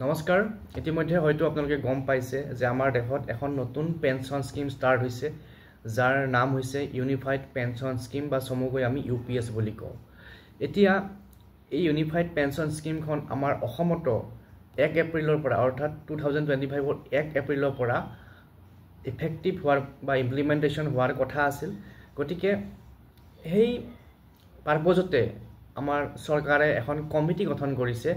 নমস্কাৰ ইতিমধ্যে হয়তো আপোনালোকে গম পাইছে যে আমাৰ দেশত এখন নতুন পেনশন স্কিম ষ্টাৰ্ট হৈছে যাৰ নাম হৈছে ইউনিফাইড পেনশন স্কিম বা চমুকৈ আমি ইউপিএছ বুলি কওঁ এতিয়া এই ইউনিফাইড পেনশন স্কিমখন আমাৰ অসমত 1 এপ্ৰিলৰ পৰা অৰ্থাৎ 2025 ৰ 1 এপ্ৰিলৰ পৰা ইফেক্টিভ হোৱাৰ বা ইমপ্লিমেন্টেশন হোৱাৰ কথা আছিল গতিকে সেই পাৰপজতে আমাৰ চৰকাৰে এখন কমিটি গঠন কৰিছে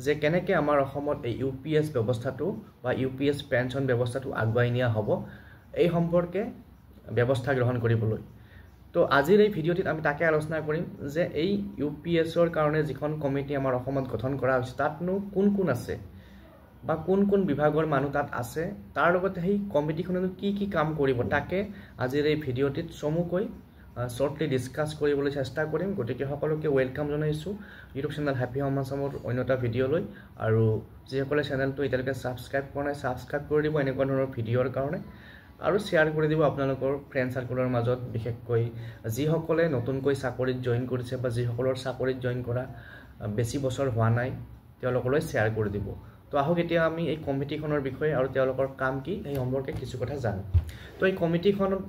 যে কেনেকৈ আমাৰ অসমত এই ইউপিএছ ব্যৱস্থাটো বা ইউপিএছ পেনশন ব্যৱস্থাটো আগুৱাই নিয়া হ'ব এই সম্পৰ্কে ব্যৱস্থা গ্ৰহণ কৰিবলৈ তো আজিৰ এই ভিডিঅ'টিত আমি তাকে আলোচনা কৰিম যে এই ইউপিএছৰ কাৰণে যিখন কমিটি আমাৰ অসমত গঠন কৰা হৈছে তাতনো কোন আছে বা কোন বিভাগৰ মানুহ তাত আছে তাৰ লগতে সেই কমিটিখনে কি কাম কৰিব তাকে আজিৰ এই ভিডিঅ'টিত চমুকৈ shortly discuss কৰিবলৈ চেষ্টা কৰিম গতিকে সকলোকে ওয়েলকাম জনাইছো ইউটিউব চেনেল হ্যাপি হোম আসামৰ অন্যটা ভিডিঅ' লৈ আৰু যিসকলে চেনেলটো এতিয়ালৈকে সাবস্ক্ৰাইব কৰা নাই সাবস্ক্ৰাইব কৰি দিব এনেকুৱা ধৰণৰ ভিডিঅ'ৰ কাৰণে আৰু শেয়াৰ কৰি দিব আপোনালোকৰ ফ্ৰেণ্ড সাৰ্কেলৰ মাজত বিশেষকৈ যিসকলে নতুনকৈ চাকৰিত জয়েন কৰিছে বা যিসকলৰ চাকৰিত জয়েন কৰা বেছি বছৰ হোৱা নাই তেওঁলোকলৈ শেয়াৰ কৰি দিব তো আহক এতিয়া আমি এই কমিটিখনৰ বিষয়ে আৰু তেওঁলোকৰ কাম কি এই সম্পৰ্কে কিছু কথা জানো তো এই কমিটিখনৰ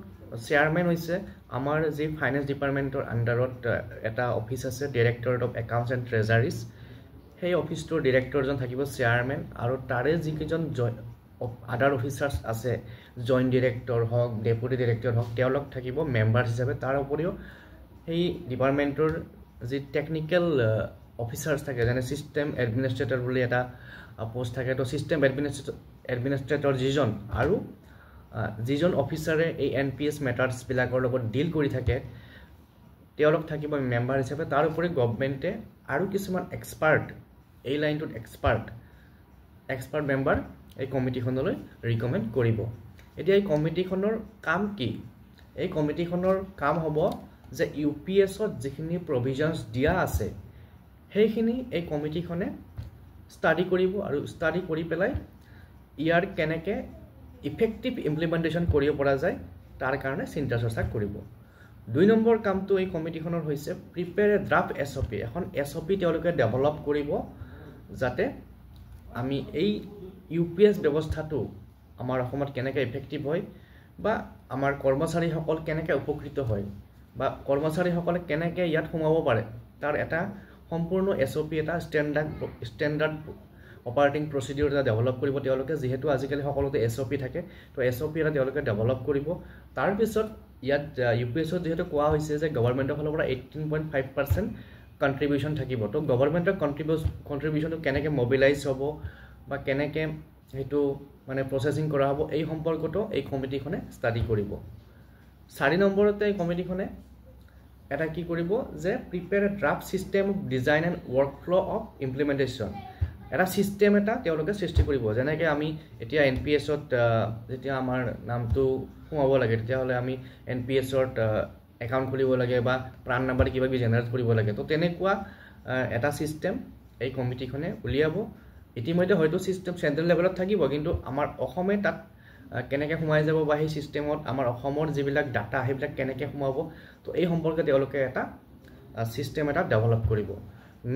চেয়াৰম্যান হৈছে আমাৰ যি ফাইনেন্স ডিপাৰ্টমেন্টৰ আন্ডাৰত এটা অফিস আছে ডাইৰেক্টৰেট অফ একাউন্টস এণ্ড ট্ৰেজাৰিজ সেই অফিসটোৰ ডাইৰেক্টৰজন থাকিব চেয়াৰম্যান আৰু তাৰে যিকেইজন আদাৰ অফিচাৰ্ছ আছে জইণ্ট ডাইৰেক্টৰ হওক ডেপুটি ডাইৰেক্টৰ হওক তেওঁলোক থাকিব মেম্বাৰ্ছ হিচাপে তাৰ উপৰিও সেই ডিপাৰ্টমেন্টৰ যি টেকনিক্যাল অফিচাৰ্ছ থাকে যেনে সিস্টেম এডমিনিষ্ট্ৰেটৰ বুলি এটা পোষ্ট থাকে তো সিস্টেম এডমিনিষ্ট্ৰেটৰ যিজন আৰু যিজন অফিচাৰে এই এনপিএছ মেটাৰ্ছ বিলাকৰ লগত ডিল কৰি থাকে তেওঁলোক থাকিব মেম্বাৰ হিচাপে তাৰ উপৰি গভৰ্ণমেণ্টে আৰু কিছুমান এক্সপাৰ্ট এই লাইনটোত এক্সপাৰ্ট মেম্বাৰ এই কমিটিখনলৈ ৰিকমেণ্ড কৰিব এতিয়া এই কমিটিখনৰ কাম কি এই কমিটিখনৰ কাম হ'ব যে ইউপিএছত যিখিনি প্ৰভিজনছ দিয়া আছে সেইখিনি এই কমিটিখনে ষ্টাডি কৰিব আৰু ষ্টাডি কৰি পেলাই ইয়াৰ কেনেকৈ ইফেক্টিভ ইমপ্লিমেন্টেশন কৰিব পৰা যায় তাৰ কাৰণে চিন্তা চৰ্চা কৰিব 2 নম্বৰ কামটো এই কমিটিখনৰ হৈছে প্ৰিপেয়াৰ এ ড্ৰাফট এছঅপি এখন এছঅপি তেওঁলোকে ডেভেলপ কৰিব যাতে আমি এই ইউপিএছ ব্যৱস্থাটো আমাৰ অসমত কেনেকৈ ইফেক্টিভ হয় বা আমাৰ কৰ্মচাৰীসকল কেনেকৈ উপকৃত হয় বা কৰ্মচাৰীসকলে কেনেকৈ ইয়াত সোমাব পাৰে তাৰ এটা সম্পূৰ্ণ এছঅপি এটা ষ্টেণ্ডাৰ্ড অপাৰেটিং প্ৰচিডিউৰ এটা ডেভেলপ কৰিব তেওঁলোকে যেহেতু আজিকালি সকলোতে এছঅপি থাকে তো এছঅপি এটা তেওঁলোকে ডেভেলপ কৰিব তাৰ পিছত ইয়াত ইউপিএছত যেহেতু কোৱা হৈছে যে গভৰ্ণমেণ্টৰ ফালৰ পৰা 18.5% কন্ট্ৰিবিউশন থাকিব তো গভৰ্ণমেণ্টৰ কন্ট্ৰিবিউশনটো কেনেকৈ মোবিলাইজ হ'ব বা কেনেকৈ হেতু মানে প্ৰসেসিং কৰা হ'ব এই সম্পৰ্কটো এই কমিটিখনে ষ্টাডি কৰিব 4 নম্বৰতে এই কমিটিখনে এটা কি কৰিব যে prepare a draft system of design and workflow of implementation এটা সিস্টেম এটা তেওঁলোকে সৃষ্টি কৰিব যেনেকৈ আমি এতিয়া এনপিএছত যেতিয়া আমাৰ নামটো সোমাব লাগে তেতিয়াহ'লে আমি এনপিএছত একাউণ্ট খুলিব লাগে বা প্ৰাণ নাম্বাৰ কিবা জেনাৰেট কৰিব লাগে তো তেনেকুৱা এটা সিস্টেম এই কমিটিখনে উলিয়াব ইতিমধ্যে হয়তো সিস্টেম চেন্ট্ৰেল লেভেলত থাকিব কিন্তু আমাৰ অসমে তাত কেনেকৈ সোমাই যাব বা সেই সিস্টেমত আমাৰ অসমৰ যিবিলাক ডাটা সেইবিলাক কেনেকৈ সোমাব তো এই সম্পৰ্কে তেওঁলোকে এটা সিস্টেম এটা ডেভেলপ কৰিব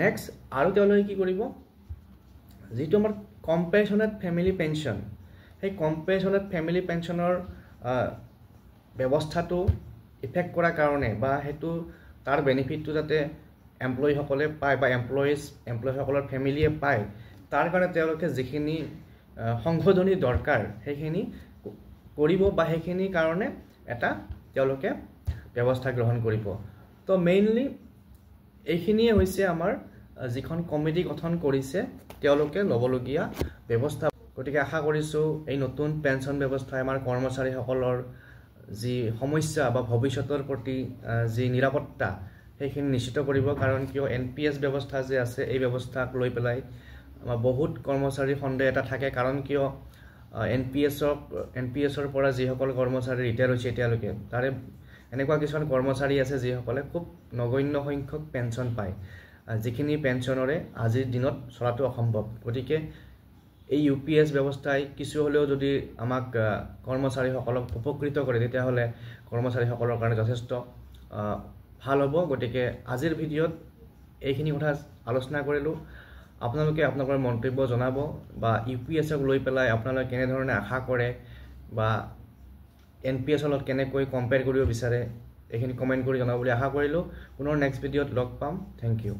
নেক্সট আৰু তেওঁলোকে কি কৰিব যেটো আমাৰ কম্পেনচনেট ফ্যামিলি পেনশন সেই কম্পেনচনেট ফ্যামিলি পেনশনৰ ব্যৱস্থাটো ইফেক্ট কৰাৰ কাৰণে বা হেতু তাৰ বেনিফিটটো যাতে এমপ্লয়ি সকলে পায় বা এমপ্লয়ি সকলৰ ফ্যামিলিয়ে পায় তাৰ কাৰণে তেওঁলোকে যিখিনি সংশোধনী দৰকাৰ সেইখিনি কৰিব বা সেইখিনি কাৰণে এটা তেওঁলোকে ব্যৱস্থা গ্ৰহণ কৰিব তো মেইনলি এইখিনিয়ে হৈছে আমাৰ যিখন কমিটি গঠন কৰিছে তেওঁলোকে লবলগীয়া ব্যৱস্থা গতিকে আশা কৰিছো এই নতুন পেনশন ব্যৱস্থাই আমাৰ কৰ্মচাৰীসকলৰ যি সমস্যা বা ভৱিষ্যতৰ প্ৰতি যি নিৰাপত্তা সেইখিনি নিশ্চিত কৰিব কাৰণ কিয় এনপিএছ ব্যৱস্থা যে আছে এই ব্যৱস্থাক লৈ পেলাই আমাৰ বহুত কৰ্মচাৰী সন্দেহ এটা থাকে কাৰণ কিয় এনপিএছৰ পৰা যিসকল কৰ্মচাৰী ৰিটায়াৰ হৈছে এতিয়ালৈকে তাৰে এনেকুৱা কিছুমান কৰ্মচাৰী আছে যিসকলে খুব নগণ্য সংখ্যক পেনশন পায় যিখিনি পেনশনৰে আজিৰ দিনত চলাটো অসম্ভৱ গতিকে এই ইউপিএছ ব্যৱস্থাই কিছু হলেও যদি আমাক কৰ্মচাৰীসকলক উপকৃত কৰে তেতিয়াহ'লে কৰ্মচাৰীসকলৰ কাৰণে যথেষ্ট ভাল হ'ব গতিকে আজিৰ ভিডিঅ'ত এইখিনি কথা আলোচনা কৰিলো আপোনালোকে আপোনালোকৰ মন্তব্য জনাব বা UPSক লৈ পেলাই আপোনালোকে কেনেধৰণে আশা কৰে বা NPS লগত কেনেকৈ কম্পেয়াৰ কৰিব বিচাৰে এইখিনি কমেণ্ট কৰি জনাব বুলি আশা কৰিলোঁ পুনৰ নেক্সট ভিডিঅ'ত লগ পাম থেংক ইউ